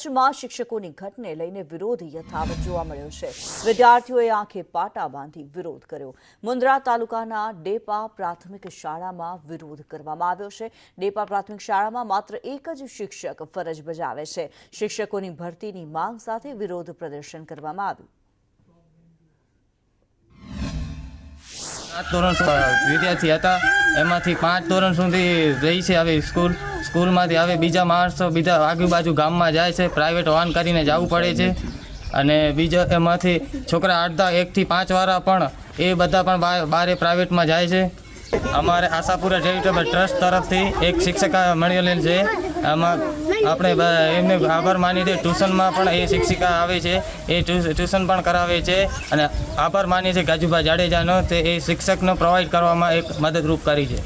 કચ્છમાં શિક્ષકોની ઘટને લઈને વિરોધ યથાવત જોવા મળ્યો છે। વિદ્યાર્થીઓએ આંખે પાટા બાંધી વિરોધ કર્યો। મુન્દ્રા તાલુકાના ડેપા પ્રાથમિક શાળામાં વિરોધ કરવામાં આવ્યો છે। ડેપા પ્રાથમિક શાળામાં માત્ર એક જ શિક્ષક ફરજ બજાવે છે। શિક્ષકોની ભરતીની માંગ સાથે વિરોધ પ્રદર્શન કરવામાં આવ્યું। વિદ્યાર્થી હતા એમાંથી 5 ધોરણ સુધી રહી છે। હવે સ્કૂલમાંથી હવે બીજા માણસો બીજા આજુબાજુ ગામમાં જાય છે, પ્રાઇવેટ વાહન કરીને જવું પડે છે। અને બીજા એમાંથી છોકરા અડધા 1 થી 5 વાળા પણ એ બધા પણ બારે પ્રાઇવેટમાં જાય છે। અમારે આશાપુરા ચેરિટેબલ ટ્રસ્ટ તરફથી એક શિક્ષિકા મળેલી છે। આમાં આપણે એમને આભાર માની દે। ટ્યુશનમાં પણ એ શિક્ષિકા આવે છે, એ ટ્યુશન પણ કરાવે છે અને આભાર માનીએ છીએ ગાજુભાઈ જાડેજાનો તે એ શિક્ષકનો પ્રોવાઈડ કરવામાં એક મદદરૂપ કરી છે।